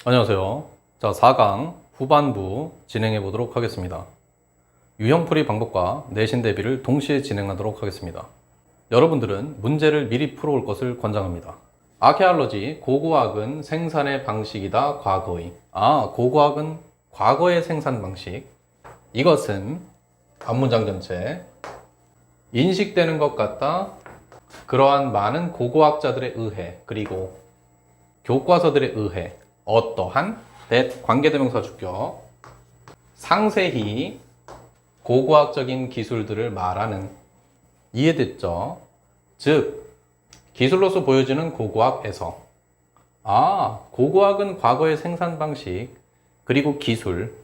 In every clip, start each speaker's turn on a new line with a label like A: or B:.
A: 안녕하세요. 자, 4강 후반부 진행해 보도록 하겠습니다. 유형풀이 방법과 내신 대비를 동시에 진행하도록 하겠습니다. 여러분들은 문제를 미리 풀어올 것을 권장합니다. 아케알러지, 고고학은 생산의 방식이다, 과거의. 고고학은 과거의 생산 방식. 이것은 앞문장 전체. 인식되는 것 같다. 그러한 많은 고고학자들에 의해, 그리고 교과서들에 의해 어떠한 that 관계대명사 주격 상세히 고고학적인 기술들을 말하는. 이해됐죠? 즉 기술로서 보여지는 고고학에서 고고학은 과거의 생산 방식 그리고 기술.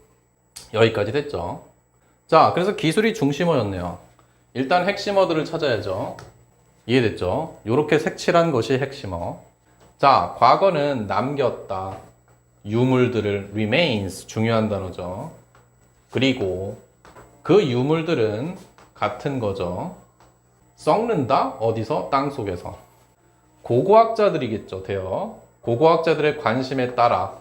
A: 여기까지 됐죠? 자, 그래서 기술이 중심어였네요. 일단 핵심어들을 찾아야죠. 이해됐죠? 이렇게 색칠한 것이 핵심어. 자, 과거는 남겼다. 유물들을 remains, 중요한 단어죠. 그리고 그 유물들은 같은 거죠. 썩는다? 어디서? 땅 속에서. 고고학자들이겠죠, 돼요. 고고학자들의 관심에 따라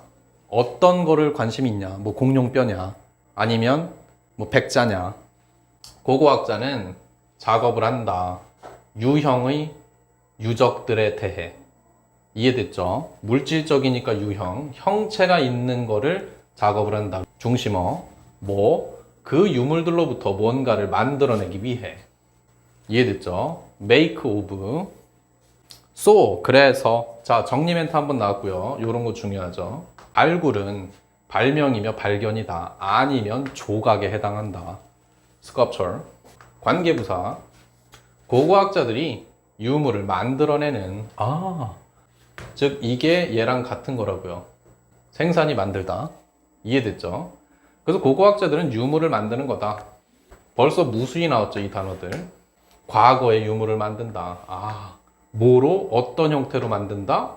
A: 어떤 거를 관심이 있냐? 뭐 공룡뼈냐? 아니면 뭐 백자냐? 고고학자는 작업을 한다. 유형의 유적들에 대해. 이해됐죠? 물질적이니까 유형, 형체가 있는 거를 작업을 한다. 중심어, 그 유물들로부터 뭔가를 만들어내기 위해. 이해됐죠? make of. so, 그래서. 자, 정리 멘트 한번 나왔고요. 이런 거 중요하죠. 발굴은 발명이며 발견이다. 아니면 조각에 해당한다. sculpture. 관계부사. 고고학자들이 유물을 만들어내는 즉 이게 얘랑 같은 거라고요. 생산이 만들다. 이해됐죠? 그래서 고고학자들은 유물을 만드는 거다. 벌써 무수히 나왔죠, 이 단어들. 과거의 유물을 만든다. 뭐로? 어떤 형태로 만든다?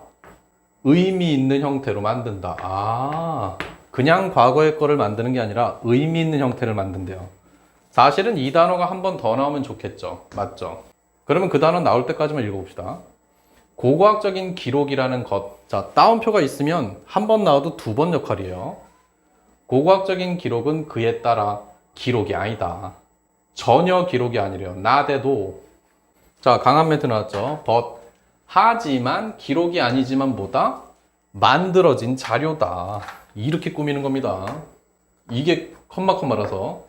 A: 의미 있는 형태로 만든다. 그냥 과거의 거를 만드는 게 아니라 의미 있는 형태를 만든대요. 사실은 이 단어가 한 번 더 나오면 좋겠죠. 맞죠? 그러면 그 단어 나올 때까지만 읽어봅시다. 고고학적인 기록이라는 것. 자, 따옴표가 있으면 한 번 나와도 두 번 역할이에요. 고고학적인 기록은 그에 따라 기록이 아니다. 전혀 기록이 아니래요. 나대도. 자, 강한 멘트 나왔죠. but. 하지만 기록이 아니지만 뭐다? 만들어진 자료다. 이렇게 꾸미는 겁니다. 이게 컴마라서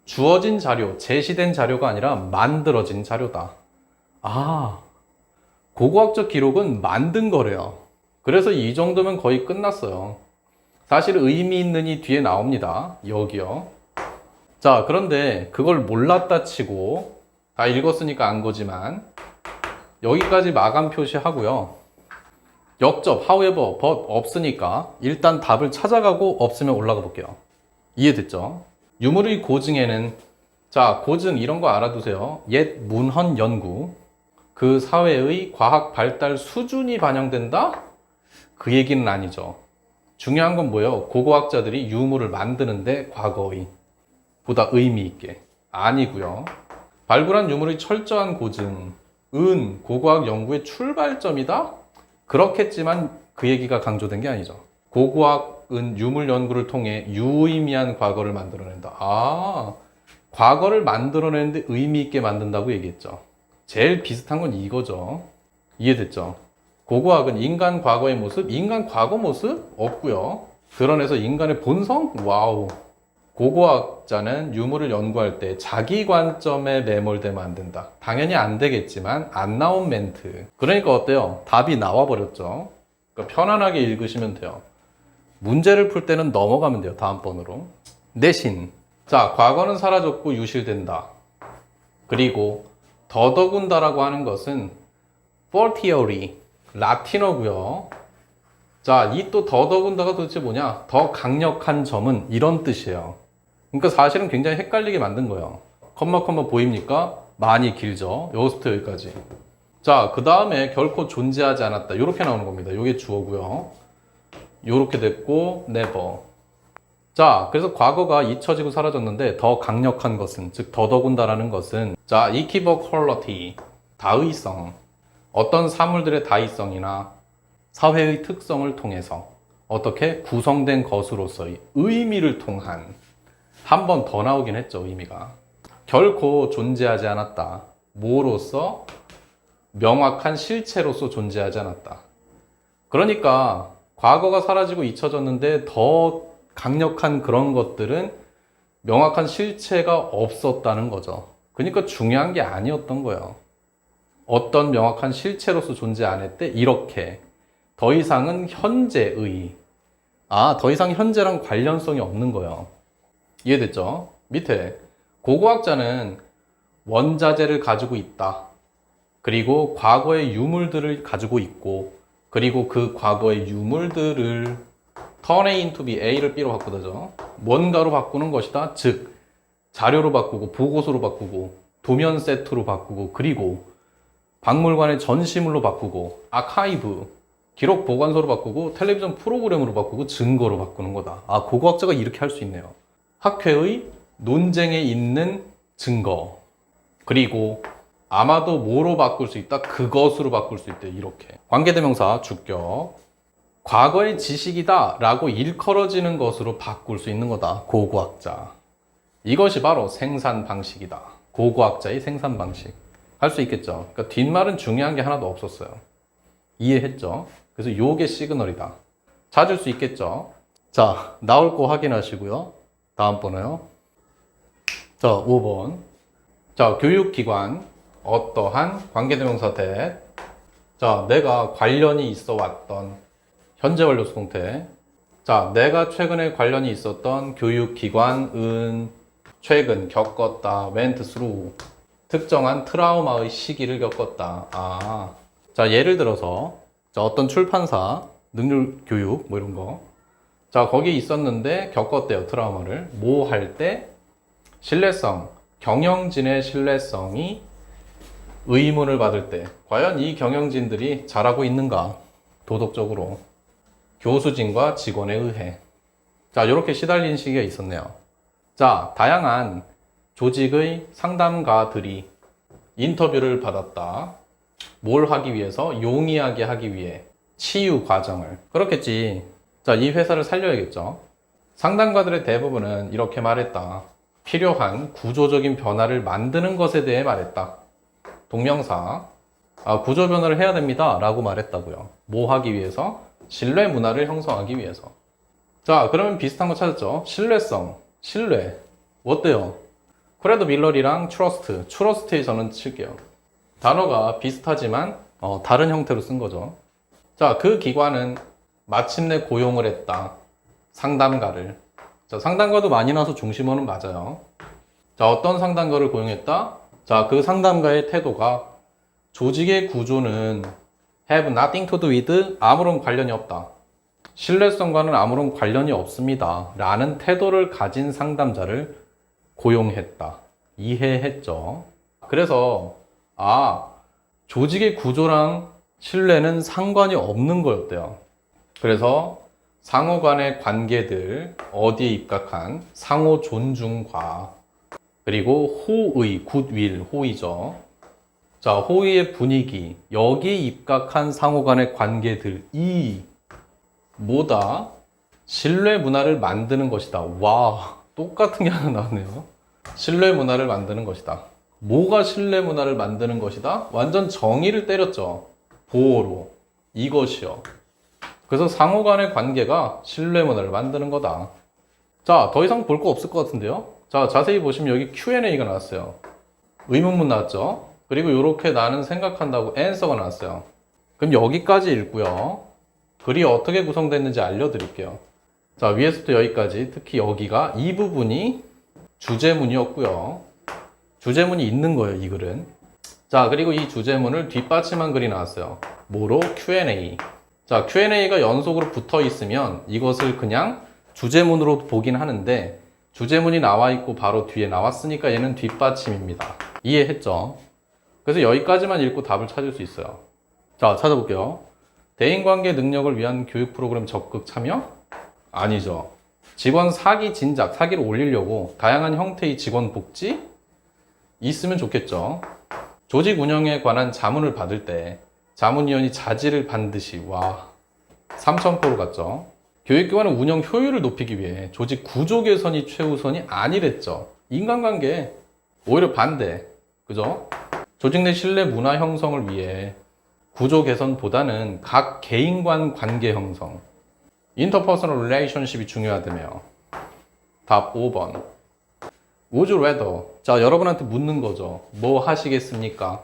A: 주어진 자료, 제시된 자료가 아니라 만들어진 자료다. 고고학적 기록은 만든 거래요. 그래서 이 정도면 거의 끝났어요. 사실 의미 있는 이 뒤에 나옵니다. 여기요. 자, 그런데 그걸 몰랐다 치고 다 읽었으니까 안 거지만 여기까지 마감 표시하고요. 역접, however, but 없으니까 일단 답을 찾아가고 없으면 올라가 볼게요. 이해됐죠? 유물의 고증에는, 자, 고증 이런 거 알아두세요. 옛 문헌 연구. 그 사회의 과학 발달 수준이 반영된다? 그 얘기는 아니죠. 중요한 건 뭐예요? 고고학자들이 유물을 만드는데 과거의 보다 의미 있게. 아니고요. 발굴한 유물의 철저한 고증은 고고학 연구의 출발점이다? 그렇겠지만 그 얘기가 강조된 게 아니죠. 고고학은 유물 연구를 통해 유의미한 과거를 만들어낸다. 과거를 만들어내는데 의미 있게 만든다고 얘기했죠. 제일 비슷한 건 이거죠. 이해됐죠? 고고학은 인간 과거의 모습, 인간 과거 모습 없고요. 드러내서 인간의 본성? 와우. 고고학자는 유물을 연구할 때 자기 관점에 매몰되면 안 된다. 당연히 안 되겠지만 안 나온 멘트. 그러니까 어때요? 답이 나와버렸죠. 그러니까 편안하게 읽으시면 돼요. 문제를 풀 때는 넘어가면 돼요. 다음번으로. 내신. 자, 과거는 사라졌고 유실된다. 그리고 더더군다라고 하는 것은 fortiori, 라틴어고요. 자, 이 또 더더군다가 도대체 뭐냐? 더 강력한 점은 이런 뜻이에요. 그러니까 사실은 굉장히 헷갈리게 만든 거예요. 컴마 보입니까? 많이 길죠? 여기서부터 여기까지. 자, 그 다음에 결코 존재하지 않았다. 이렇게 나오는 겁니다. 이게 주어고요. 이렇게 됐고 never. 자, 그래서 과거가 잊혀지고 사라졌는데 더 강력한 것은, 즉 더더군다라는 것은, 자, equivokality, 다의성, 어떤 사물들의 다의성이나 사회의 특성을 통해서 어떻게 구성된 것으로서의 의미를 통한 한 번 더 나오긴 했죠. 의미가 결코 존재하지 않았다. 뭐로서? 명확한 실체로서 존재하지 않았다. 그러니까 과거가 사라지고 잊혀졌는데 더 강력한 그런 것들은 명확한 실체가 없었다는 거죠. 그러니까 중요한 게 아니었던 거예요. 어떤 명확한 실체로서 존재 안 했대? 이렇게 더 이상은 현재의 더 이상 현재랑 관련성이 없는 거예요. 이해됐죠? 밑에 고고학자는 원자재를 가지고 있다. 그리고 과거의 유물들을 가지고 있고 그리고 그 과거의 유물들을 turn A into B, A를 B로 바꾸다죠. 뭔가로 바꾸는 것이다. 즉 자료로 바꾸고 보고서로 바꾸고 도면 세트로 바꾸고 그리고 박물관의 전시물로 바꾸고 아카이브, 기록 보관소로 바꾸고 텔레비전 프로그램으로 바꾸고 증거로 바꾸는 거다. 고고학자가 이렇게 할 수 있네요. 학회의 논쟁에 있는 증거 그리고 아마도 뭐로 바꿀 수 있다? 그것으로 바꿀 수 있대. 이렇게 관계대명사 주격 과거의 지식이다 라고 일컬어지는 것으로 바꿀 수 있는 거다. 고고학자. 이것이 바로 생산 방식이다. 고고학자의 생산 방식. 할 수 있겠죠. 그러니까 뒷말은 중요한 게 하나도 없었어요. 이해했죠? 그래서 요게 시그널이다. 찾을 수 있겠죠? 자, 나올 거 확인하시고요. 다음 번호요. 자, 5번. 자, 교육기관. 어떠한 관계대명사 대. 자, 내가 관련이 있어 왔던 현재 완료 수동태. 자, 내가 최근에 관련이 있었던 교육기관은 최근 겪었다. went through. 특정한 트라우마의 시기를 겪었다. 자, 예를 들어서 자, 어떤 출판사, 능률교육 뭐 이런 거. 자, 거기 있었는데 겪었대요. 트라우마를. 뭐 할 때? 신뢰성, 경영진의 신뢰성이 의문을 받을 때 과연 이 경영진들이 잘하고 있는가? 도덕적으로. 교수진과 직원에 의해. 자, 이렇게 시달린 시기가 있었네요. 자, 다양한 조직의 상담가들이 인터뷰를 받았다. 뭘 하기 위해서? 용이하게 하기 위해. 치유 과정을. 그렇겠지. 자, 이 회사를 살려야겠죠. 상담가들의 대부분은 이렇게 말했다. 필요한 구조적인 변화를 만드는 것에 대해 말했다. 동명사. 구조 변화를 해야 됩니다. 라고 말했다고요. 뭐 하기 위해서? 신뢰 문화를 형성하기 위해서. 자, 그러면 비슷한 거 찾았죠? 신뢰성. 신뢰. 어때요? 크레드 밀러리랑 트러스트. 트러스트에 저는 칠게요. 단어가 비슷하지만 다른 형태로 쓴 거죠. 자, 그 기관은 마침내 고용을 했다. 상담가를. 자, 상담가도 많이 나와서 중심어는 맞아요. 자, 어떤 상담가를 고용했다? 자, 그 상담가의 태도가 조직의 구조는 have nothing to do with 아무런 관련이 없다. 신뢰성과는 아무런 관련이 없습니다. 라는 태도를 가진 상담자를 고용했다. 이해했죠? 그래서 조직의 구조랑 신뢰는 상관이 없는 거였대요. 그래서 상호 간의 관계들, 어디에 입각한 상호 존중과 그리고 호의, 굿윌, 호의죠. 자, 호의의 분위기, 여기에 입각한 상호 간의 관계들이 뭐다? 신뢰 문화를 만드는 것이다. 와, 똑같은 게 하나 나왔네요. 신뢰 문화를 만드는 것이다. 뭐가 신뢰 문화를 만드는 것이다? 완전 정의를 때렸죠. 보호로. 이것이요. 그래서 상호 간의 관계가 신뢰 문화를 만드는 거다. 자, 더 이상 볼 거 없을 것 같은데요? 자, 자세히 보시면 여기 Q&A가 나왔어요. 의문문 나왔죠? 그리고 이렇게 나는 생각한다고 answer가 나왔어요. 그럼 여기까지 읽고요. 글이 어떻게 구성됐는지 알려드릴게요. 자, 위에서부터 여기까지, 특히 여기가 이 부분이 주제문이었고요. 주제문이 있는 거예요, 이 글은. 자, 그리고 이 주제문을 뒷받침한 글이 나왔어요. 뭐로? Q&A. 자, Q&A가 연속으로 붙어 있으면 이것을 그냥 주제문으로 보긴 하는데 주제문이 나와 있고 바로 뒤에 나왔으니까 얘는 뒷받침입니다. 이해했죠? 그래서 여기까지만 읽고 답을 찾을 수 있어요. 자, 찾아볼게요. 대인관계 능력을 위한 교육 프로그램 적극 참여? 아니죠. 직원 사기 진작, 사기를 올리려고 다양한 형태의 직원 복지? 있으면 좋겠죠. 조직 운영에 관한 자문을 받을 때 자문위원이 자질을 반드시, 3000%로 갔죠. 교육기관의 운영 효율을 높이기 위해 조직 구조 개선이 최우선이 아니랬죠. 인간관계 오히려 반대. 그죠? 조직 내 신뢰 문화 형성을 위해 구조 개선보다는 각 개인 간 관계 형성, 인터퍼스널 릴레이션십이 중요하다며. 답 5번. Would you rather? 자, 여러분한테 묻는 거죠. 뭐 하시겠습니까?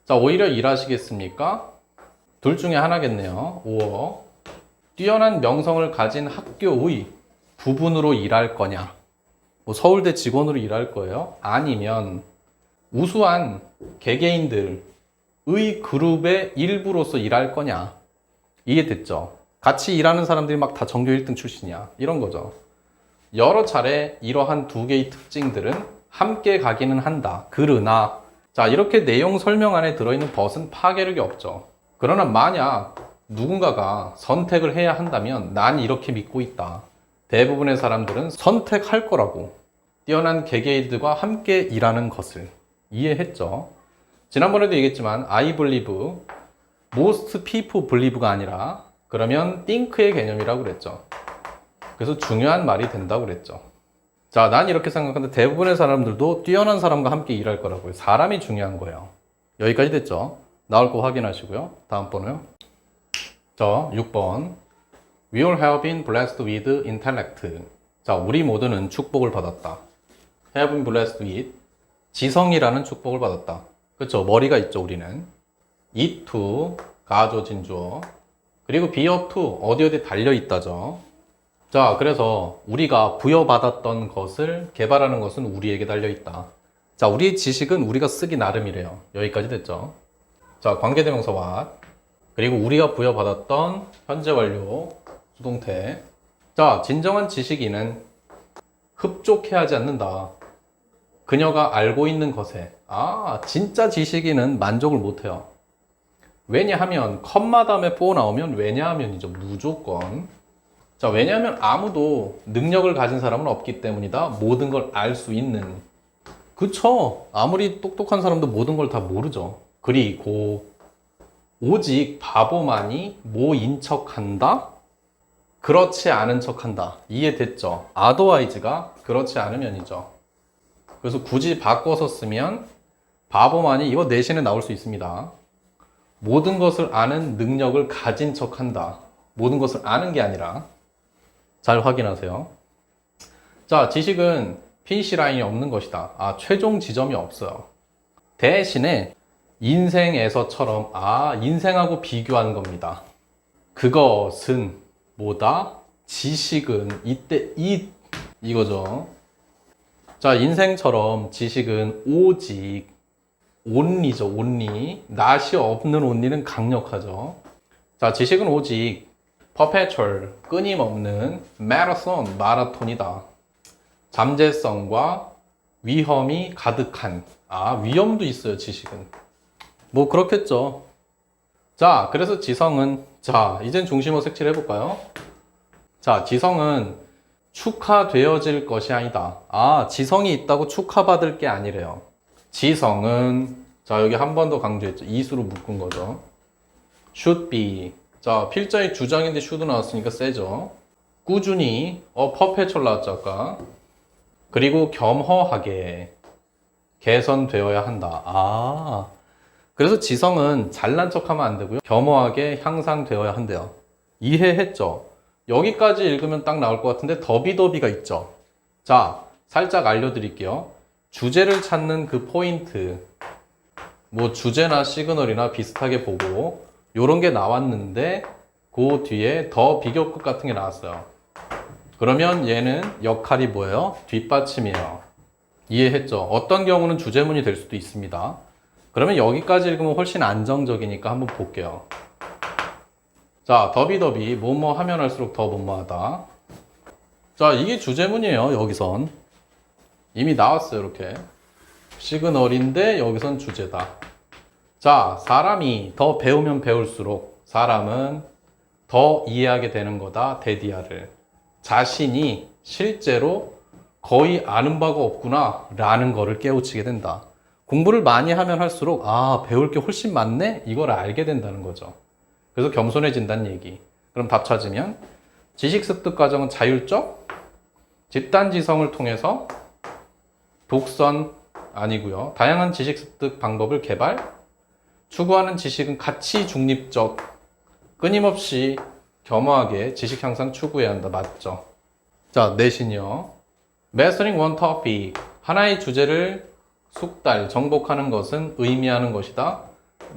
A: 자, 오히려 일하시겠습니까? 둘 중에 하나겠네요. 5어. 뛰어난 명성을 가진 학교의 부분으로 일할 거냐? 뭐 서울대 직원으로 일할 거예요? 아니면 우수한 개개인들의 그룹의 일부로서 일할 거냐? 이해됐죠? 같이 일하는 사람들이 막 다 전교 1등 출신이야. 이런 거죠. 여러 차례 이러한 두 개의 특징들은 함께 가기는 한다. 그러나 자, 이렇게 내용 설명 안에 들어있는 벗은 파괴력이 없죠. 그러나 만약 누군가가 선택을 해야 한다면 난 이렇게 믿고 있다. 대부분의 사람들은 선택할 거라고. 뛰어난 개개인들과 함께 일하는 것을 이해했죠. 지난번에도 얘기했지만 I believe, most people believe가 아니라 그러면 think의 개념이라고 그랬죠. 그래서 중요한 말이 된다고 그랬죠. 자, 난 이렇게 생각하는데 대부분의 사람들도 뛰어난 사람과 함께 일할 거라고요. 사람이 중요한 거예요. 여기까지 됐죠? 나올 거 확인하시고요. 다음 번호요. 자, 6번. We all have been blessed with intellect. 자, 우리 모두는 축복을 받았다. have been blessed with 지성이라는 축복을 받았다. 그렇죠? 머리가 있죠, 우리는. it to 가져진 주어. 그리고 be up to 어디 달려 있다죠. 자, 그래서 우리가 부여받았던 것을 개발하는 것은 우리에게 달려 있다. 자, 우리의 지식은 우리가 쓰기 나름이래요. 여기까지 됐죠? 자, 관계대명사 what. 그리고 우리가 부여받았던 현재 완료 수동태. 자, 진정한 지식인은 흡족해 하지 않는다. 그녀가 알고 있는 것에. 아, 진짜 지식인은 만족을 못해요. 왜냐하면 컴마 다음에 for 나오면 왜냐하면이죠. 무조건. 자, 왜냐하면 아무도 능력을 가진 사람은 없기 때문이다. 모든 걸 알 수 있는. 그쵸? 아무리 똑똑한 사람도 모든 걸 다 모르죠. 그리고 오직 바보만이 뭐인 척한다? 그렇지 않은 척한다. 이해됐죠? otherwise가 그렇지 않으면이죠. 그래서 굳이 바꿔서 쓰면 바보만이 이거 내신에 나올 수 있습니다. 모든 것을 아는 능력을 가진 척한다. 모든 것을 아는 게 아니라. 잘 확인하세요. 자, 지식은 피니시 라인이 없는 것이다. 아, 최종 지점이 없어요. 대신에 인생에서처럼 인생하고 비교하는 겁니다. 그것은 뭐다? 지식은 이때 이거죠. 자, 인생처럼 지식은 오직 only죠. only. 낫이 없는 only는 강력하죠. 자, 지식은 오직 perpetual, 끊임없는 marathon, 마라톤이다. 잠재성과 위험이 가득한. 위험도 있어요, 지식은. 뭐 그렇겠죠. 자, 그래서 지성은, 자, 이젠 중심어 색칠해 볼까요? 자, 지성은 축하되어질 것이 아니다. 지성이 있다고 축하받을 게 아니래요. 지성은, 자, 여기 한 번 더 강조했죠. 이수로 묶은 거죠. should be. 자, 필자의 주장인데 should 나왔으니까 세죠. 꾸준히, perpetual 나왔죠, 아까. 그리고 겸허하게 개선되어야 한다. 그래서 지성은 잘난 척하면 안 되고요. 겸허하게 향상되어야 한대요. 이해했죠? 여기까지 읽으면 딱 나올 것 같은데 더비더비가 있죠. 자, 살짝 알려드릴게요. 주제를 찾는 그 포인트, 뭐 주제나 시그널이나 비슷하게 보고 요런 게 나왔는데 그 뒤에 더 비교급 같은 게 나왔어요. 그러면 얘는 역할이 뭐예요? 뒷받침이에요. 이해했죠? 어떤 경우는 주제문이 될 수도 있습니다. 그러면 여기까지 읽으면 훨씬 안정적이니까 한번 볼게요. 자, 더비더비 뭐뭐 하면 할수록 더 뭐뭐하다. 자, 이게 주제문이에요. 여기선 이미 나왔어요. 이렇게 시그널인데 여기선 주제다. 자, 사람이 더 배우면 배울수록 사람은 더 이해하게 되는 거다. 데디아를 자신이 실제로 거의 아는 바가 없구나 라는 거를 깨우치게 된다. 공부를 많이 하면 할수록 배울 게 훨씬 많네? 이걸 알게 된다는 거죠. 그래서 겸손해진다는 얘기. 그럼 답 찾으면 지식 습득 과정은 자율적, 집단지성을 통해서 독선 아니고요. 다양한 지식 습득 방법을 개발, 추구하는 지식은 가치 중립적, 끊임없이 겸허하게 지식 향상 추구해야 한다. 맞죠? 자, 내신이요. Mastering one topic. 하나의 주제를 숙달, 정복하는 것은 의미하는 것이다.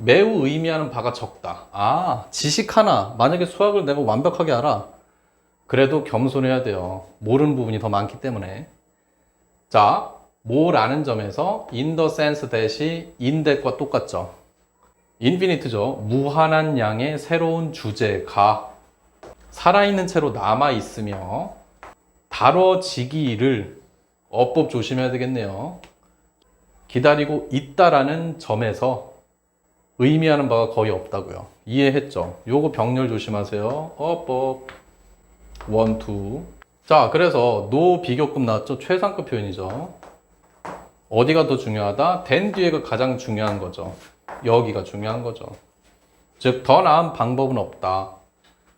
A: 매우 의미하는 바가 적다. 아, 지식 하나. 만약에 수학을 내가 완벽하게 알아. 그래도 겸손해야 돼요. 모르는 부분이 더 많기 때문에. 자, 뭐라는 점에서 in the sense that이 in that과 똑같죠. 인피니트죠. 무한한 양의 새로운 주제가 살아있는 채로 남아있으며 다뤄지기를 어법 조심해야 되겠네요. 기다리고 있다라는 점에서 의미하는 바가 거의 없다고요. 이해했죠? 요거 병렬 조심하세요. 어법 1, 2. 자, 그래서 노 비교급 나왔죠? 최상급 표현이죠. 어디가 더 중요하다? 된 뒤에가 가장 중요한 거죠. 여기가 중요한 거죠. 즉, 더 나은 방법은 없다.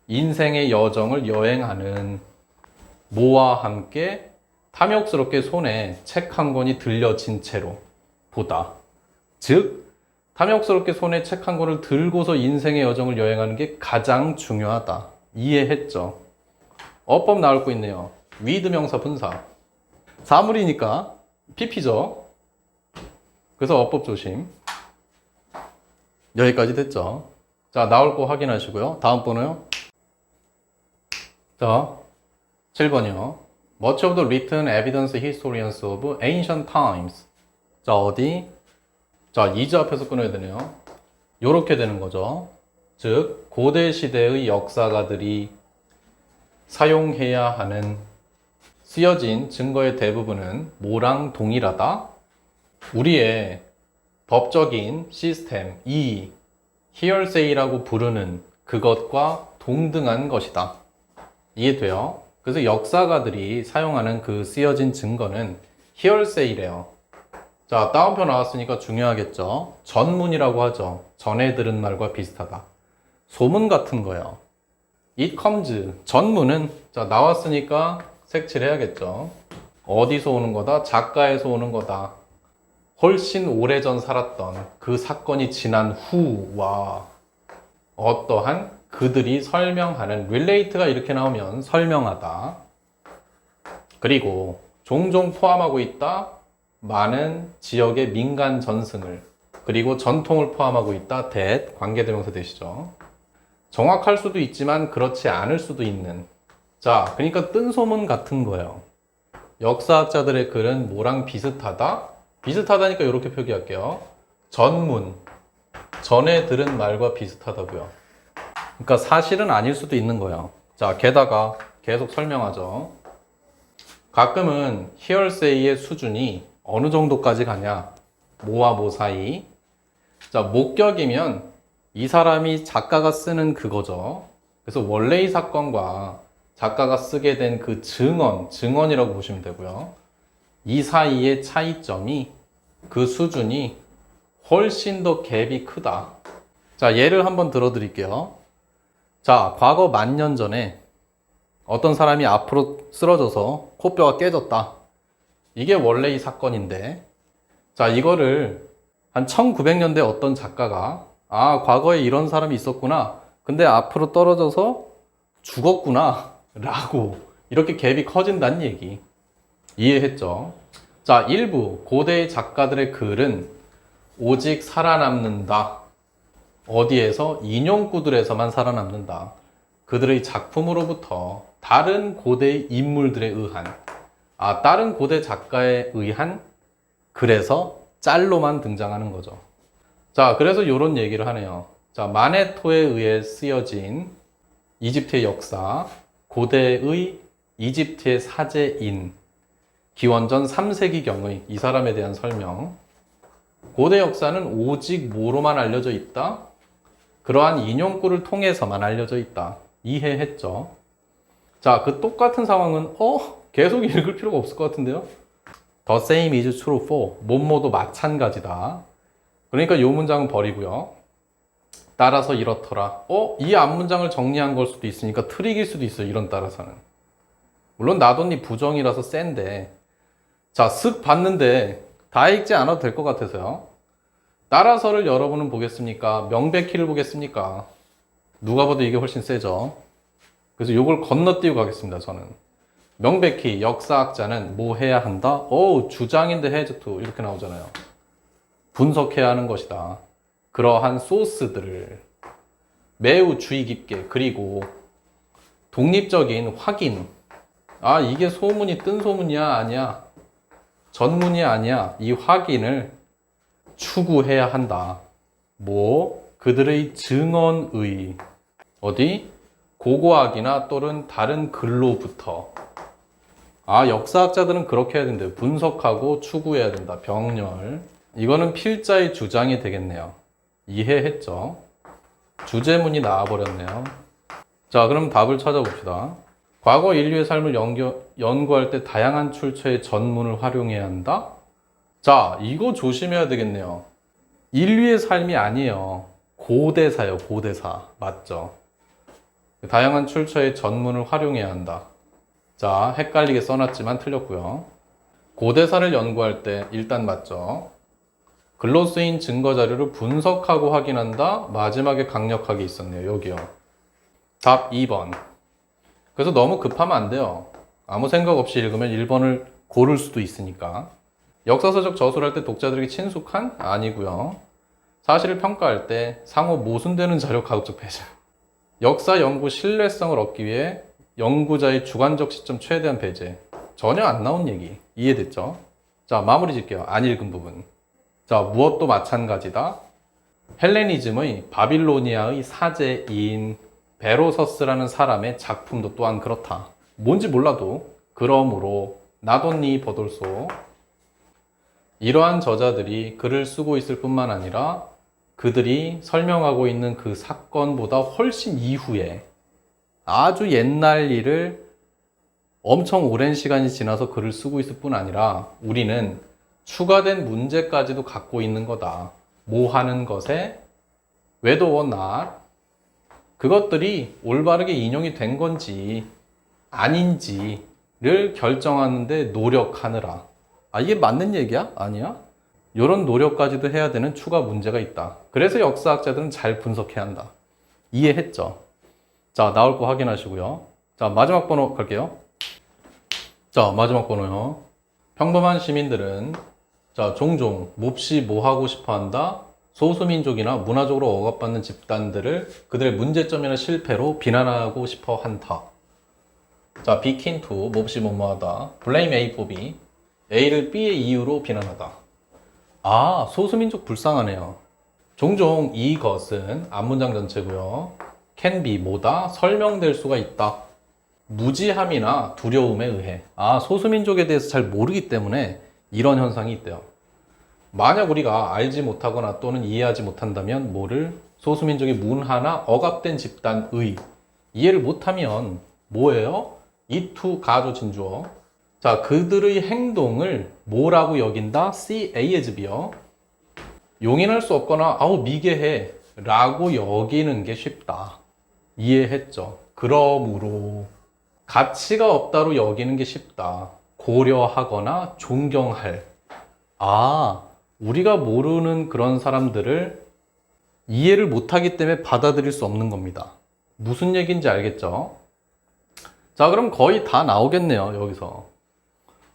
A: 인생의 여정을 여행하는 모와 함께 탐욕스럽게 손에 책 한 권이 들려진 채로 보다. 즉, 탐욕스럽게 손에 책 한 권을 들고서 인생의 여정을 여행하는 게 가장 중요하다. 이해했죠? 어법 나올 거 있네요. with 명사 분사. 사물이니까 PP죠. 그래서 어법 조심. 여기까지 됐죠. 자, 나올 거 확인하시고요. 다음 번호요. 자, 7번이요. Much of the written evidence historians of ancient times. 자, 어디? 자, is 앞에서 끊어야 되네요. 요렇게 되는 거죠. 즉, 고대 시대의 역사가들이 사용해야 하는 쓰여진 증거의 대부분은 뭐랑 동일하다? 우리의 법적인 시스템, 이 hearsay라고 부르는 그것과 동등한 것이다. 이해돼요? 그래서 역사가들이 사용하는 그 쓰여진 증거는 hearsay래요. 자, 따옴표 나왔으니까 중요하겠죠? 전문이라고 하죠. 전에 들은 말과 비슷하다. 소문 같은 거예요. It comes. 전문은 자, 나왔으니까 색칠해야겠죠. 어디서 오는 거다? 작가에서 오는 거다. 훨씬 오래전 살았던 그 사건이 지난 후와 어떠한 그들이 설명하는 relate가 이렇게 나오면 설명하다. 그리고 종종 포함하고 있다. 많은 지역의 민간 전승을 그리고 전통을 포함하고 있다. that 관계대명사 되시죠. 정확할 수도 있지만 그렇지 않을 수도 있는. 자, 그러니까 뜬소문 같은 거예요. 역사학자들의 글은 뭐랑 비슷하다? 비슷하다니까 이렇게 표기할게요. 전문, 전에 들은 말과 비슷하다고요. 그러니까 사실은 아닐 수도 있는 거예요. 자, 게다가 계속 설명하죠. 가끔은 hearsay의 수준이 어느 정도까지 가냐? 뭐와 뭐 사이? 자, 목격이면 이 사람이 작가가 쓰는 그거죠. 그래서 원래의 사건과 작가가 쓰게 된 그 증언이라고 보시면 되고요. 이 사이의 차이점이 그 수준이 훨씬 더 갭이 크다. 자, 예를 한번 들어드릴게요. 자, 과거 10,000년 전에 어떤 사람이 앞으로 쓰러져서 코뼈가 깨졌다. 이게 원래 이 사건인데, 자, 이거를 한 1900년대 어떤 작가가 아, 과거에 이런 사람이 있었구나. 근데 앞으로 떨어져서 죽었구나. 라고 이렇게 갭이 커진다는 얘기. 이해했죠? 자, 일부 고대의 작가들의 글은 오직 살아남는다. 어디에서? 인용구들에서만 살아남는다. 그들의 작품으로부터 다른 고대의 인물들에 의한, 다른 고대 작가에 의한 글에서 짤로만 등장하는 거죠. 자, 그래서 이런 얘기를 하네요. 자, 마네토에 의해 쓰여진 이집트의 역사, 고대의 이집트의 사제인, 기원전 3세기경의 이 사람에 대한 설명. 고대 역사는 오직 뭐로만 알려져 있다? 그러한 인용구를 통해서만 알려져 있다. 이해했죠? 자, 그 똑같은 상황은 계속 읽을 필요가 없을 것 같은데요? The same is true for 뭐뭐도 마찬가지다. 그러니까 이 문장은 버리고요. 따라서 이렇더라. 이 앞문장을 정리한 걸 수도 있으니까 트릭일 수도 있어요. 이런 따라서는. 물론 나돈니 부정이라서 센데. 자, 쓱 봤는데 다 읽지 않아도 될 것 같아서요. 따라서를 여러분은 보겠습니까? 명백히를 보겠습니까? 누가 봐도 이게 훨씬 세죠. 그래서 이걸 건너뛰고 가겠습니다. 저는. 명백히 역사학자는 뭐 해야 한다? 주장인데 해즈투 이렇게 나오잖아요. 분석해야 하는 것이다. 그러한 소스들을 매우 주의 깊게, 그리고 독립적인 확인. 이게 소문이 뜬 소문이야? 아니야? 전문이 아니야? 이 확인을 추구해야 한다. 그들의 증언의 고고학이나 또는 다른 글로부터. 역사학자들은 그렇게 해야 된대요. 분석하고 추구해야 된다. 병렬. 이거는 필자의 주장이 되겠네요. 이해했죠? 주제문이 나와버렸네요. 자, 그럼 답을 찾아봅시다. 과거 인류의 삶을 연구할 때 다양한 출처의 전문을 활용해야 한다? 자, 이거 조심해야 되겠네요. 인류의 삶이 아니에요. 고대사예요, 고대사. 맞죠? 다양한 출처의 전문을 활용해야 한다. 자, 헷갈리게 써놨지만 틀렸고요. 고대사를 연구할 때 일단 맞죠? 글로 쓰인 증거 자료를 분석하고 확인한다. 마지막에 강력하게 있었네요. 여기요. 답 2번. 그래서 너무 급하면 안 돼요. 아무 생각 없이 읽으면 1번을 고를 수도 있으니까. 역사서적 저술을 할 때 독자들에게 친숙한? 아니고요. 사실을 평가할 때 상호 모순되는 자료 가급적 배제. 역사 연구 신뢰성을 얻기 위해 연구자의 주관적 시점 최대한 배제. 전혀 안 나온 얘기. 이해됐죠? 자, 마무리 짓게요. 안 읽은 부분. 자, 무엇도 마찬가지다. 헬레니즘의 바빌로니아의 사제인 베로서스라는 사람의 작품도 또한 그렇다. 뭔지 몰라도 그러므로 나돈니 버돌소. 이러한 저자들이 글을 쓰고 있을 뿐만 아니라 그들이 설명하고 있는 그 사건보다 훨씬 이후에 아주 옛날 일을 엄청 오랜 시간이 지나서 글을 쓰고 있을 뿐 아니라 우리는 추가된 문제까지도 갖고 있는 거다. 뭐 하는 것에 whether or not 그것들이 올바르게 인용이 된 건지 아닌지를 결정하는데 노력하느라. 이게 맞는 얘기야? 아니야? 이런 노력까지도 해야 되는 추가 문제가 있다. 그래서 역사학자들은 잘 분석해야 한다. 이해했죠? 자, 나올 거 확인하시고요. 자, 마지막 번호 갈게요. 자, 마지막 번호요. 평범한 시민들은 종종 몹시 뭐 하고 싶어 한다? 소수민족이나 문화적으로 억압받는 집단들을 그들의 문제점이나 실패로 비난하고 싶어 한다. 자, 비킨 투 몹시 뭐뭐하다. blame A for B. A를 B의 이유로 비난하다. 소수민족 불쌍하네요. 종종 이것은 앞문장 전체고요. can be 뭐다? 설명될 수가 있다. 무지함이나 두려움에 의해. 소수민족에 대해서 잘 모르기 때문에 이런 현상이 있대요. 만약 우리가 알지 못하거나 또는 이해하지 못한다면 소수민족의 문화나 억압된 집단의 이해를 못하면 뭐예요? 이투 가조 진주어. 자, 그들의 행동을 뭐라고 여긴다? C, A as B요. 용인할 수 없거나 미개해 라고 여기는 게 쉽다. 이해했죠? 그러므로 가치가 없다로 여기는 게 쉽다. 고려하거나 존경할. 우리가 모르는 그런 사람들을 이해를 못하기 때문에 받아들일 수 없는 겁니다. 무슨 얘기인지 알겠죠? 자, 그럼 거의 다 나오겠네요. 여기서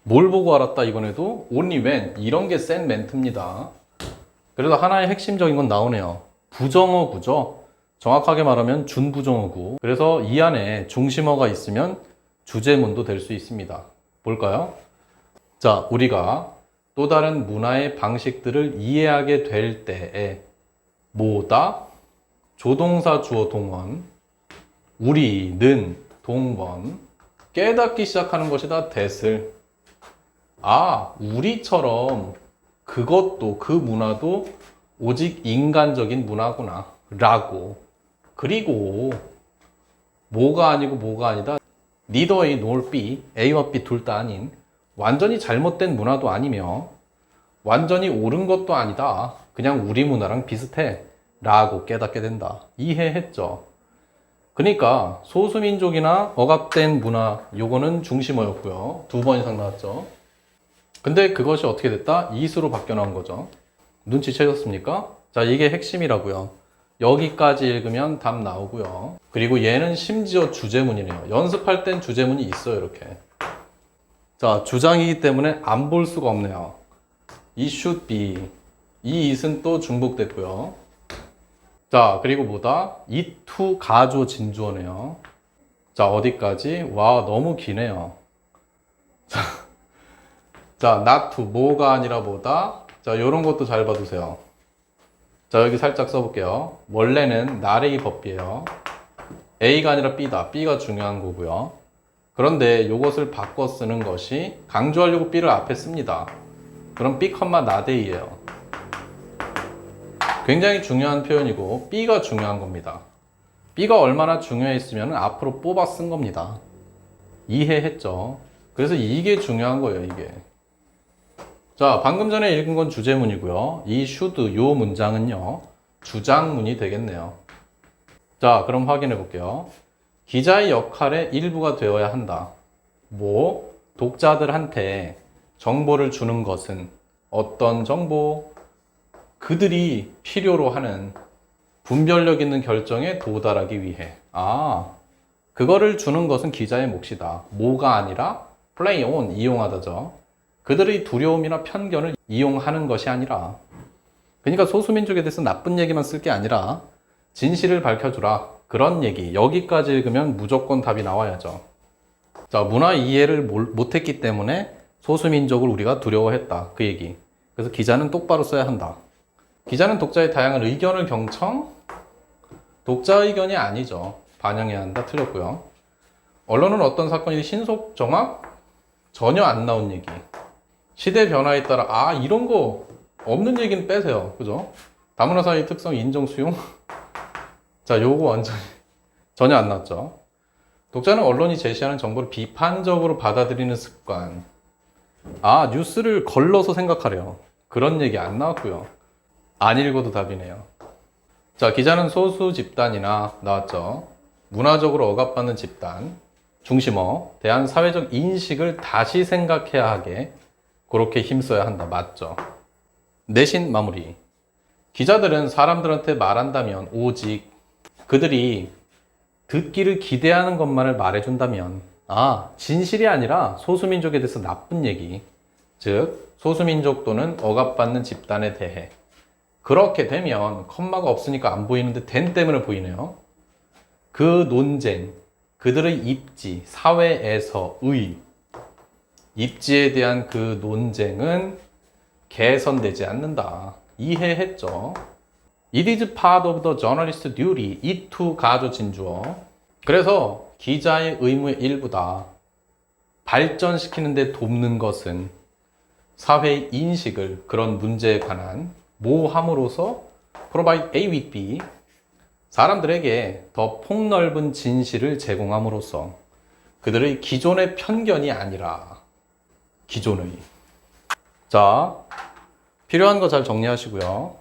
A: 뭘 보고 알았다 이번에도 only when 이런 게 센 멘트입니다. 그래서 하나의 핵심적인 건 나오네요. 부정어구죠. 정확하게 말하면 준부정어구. 그래서 이 안에 중심어가 있으면 주제문도 될 수 있습니다. 볼까요? 자, 우리가 또 다른 문화의 방식들을 이해하게 될 때에 뭐다? 조동사 주어 동원. 우리는 동번. 깨닫기 시작하는 것이다. that을. 우리처럼 그것도 그 문화도 오직 인간적인 문화구나 라고. 그리고 뭐가 아니고 뭐가 아니다. neither A nor B, A와 B 둘 다 아닌 완전히 잘못된 문화도 아니며 완전히 옳은 것도 아니다. 그냥 우리 문화랑 비슷해 라고 깨닫게 된다. 이해했죠? 그러니까 소수민족이나 억압된 문화, 요거는 중심어였고요. 2번 이상 나왔죠. 근데 그것이 어떻게 됐다? 이수로 바뀌어 나온 거죠. 눈치채셨습니까? 자, 이게 핵심이라고요. 여기까지 읽으면 답 나오고요. 그리고 얘는 심지어 주제문이네요. 연습할 땐 주제문이 있어요, 이렇게. 자, 주장이기 때문에 안 볼 수가 없네요. It should be. 이 it은 또 중복됐고요. 자, 그리고 뭐다? it to 가조 진주어네요. 자, 어디까지? 와, 너무 기네요. 자, not to, 뭐가 아니라 뭐다? 자, 요런 것도 잘 봐두세요. 자, 여기 살짝 써볼게요. 원래는 not의 법비예요. A가 아니라 B다. B가 중요한 거고요. 그런데 요것을 바꿔 쓰는 것이 강조하려고 B를 앞에 씁니다. 그럼 B, not이에요. 굉장히 중요한 표현이고 B가 중요한 겁니다. B가 얼마나 중요했으면 앞으로 뽑아 쓴 겁니다. 이해했죠? 그래서 이게 중요한 거예요, 이게. 자, 방금 전에 읽은 건 주제문이고요. 이 should, 요 문장은요, 주장문이 되겠네요. 자, 그럼 확인해 볼게요. 기자의 역할의 일부가 되어야 한다. 뭐, 독자들한테 정보를 주는 것은 어떤 정보? 그들이 필요로 하는 분별력 있는 결정에 도달하기 위해. 아, 그거를 주는 것은 기자의 몫이다. 뭐가 아니라 play on, 이용하다죠. 그들의 두려움이나 편견을 이용하는 것이 아니라. 그러니까 소수민족에 대해서 나쁜 얘기만 쓸 게 아니라 진실을 밝혀주라. 그런 얘기. 여기까지 읽으면 무조건 답이 나와야죠. 자, 문화 이해를 못했기 때문에 소수민족을 우리가 두려워했다. 그 얘기. 그래서 기자는 똑바로 써야 한다. 기자는 독자의 다양한 의견을 경청? 독자 의견이 아니죠. 반영해야 한다. 틀렸고요. 언론은 어떤 사건이 신속 정확? 전혀 안 나온 얘기. 시대 변화에 따라 아 이런 거 없는 얘기는 빼세요. 그죠? 다문화사회의 특성 인정 수용? 자, 요거 완전히 전혀 안 나왔죠. 독자는 언론이 제시하는 정보를 비판적으로 받아들이는 습관. 아, 뉴스를 걸러서 생각하래요. 그런 얘기 안 나왔고요. 안 읽어도 답이네요. 자, 기자는 소수 집단이나 나왔죠. 문화적으로 억압받는 집단, 중심어, 대한 사회적 인식을 다시 생각해야 하게 그렇게 힘써야 한다. 맞죠? 내신 마무리. 기자들은 사람들한테 말한다면 오직 그들이 듣기를 기대하는 것만을 말해준다면 아, 진실이 아니라 소수민족에 대해서 나쁜 얘기, 즉 소수민족 또는 억압받는 집단에 대해 그렇게 되면 컴마가 없으니까 안 보이는데 된 때문에 보이네요. 그 논쟁, 그들의 입지, 사회에서의 입지에 대한 그 논쟁은 개선되지 않는다. 이해했죠? It is part of the journalist's duty, it to 가조 진주어. 그래서 기자의 의무의 일부다. 발전시키는 데 돕는 것은 사회의 인식을 그런 문제에 관한 모함으로써 provide A with B, 사람들에게 더 폭넓은 진실을 제공함으로써 그들의 기존의 편견이 아니라 기존의. 자, 필요한 거 잘 정리하시고요.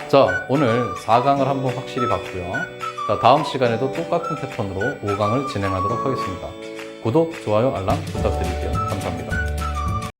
A: 자, 오늘 4강을 한번 확실히 봤고요. 자, 다음 시간에도 똑같은 패턴으로 5강을 진행하도록 하겠습니다. 구독, 좋아요, 알람 부탁드릴게요. 감사합니다.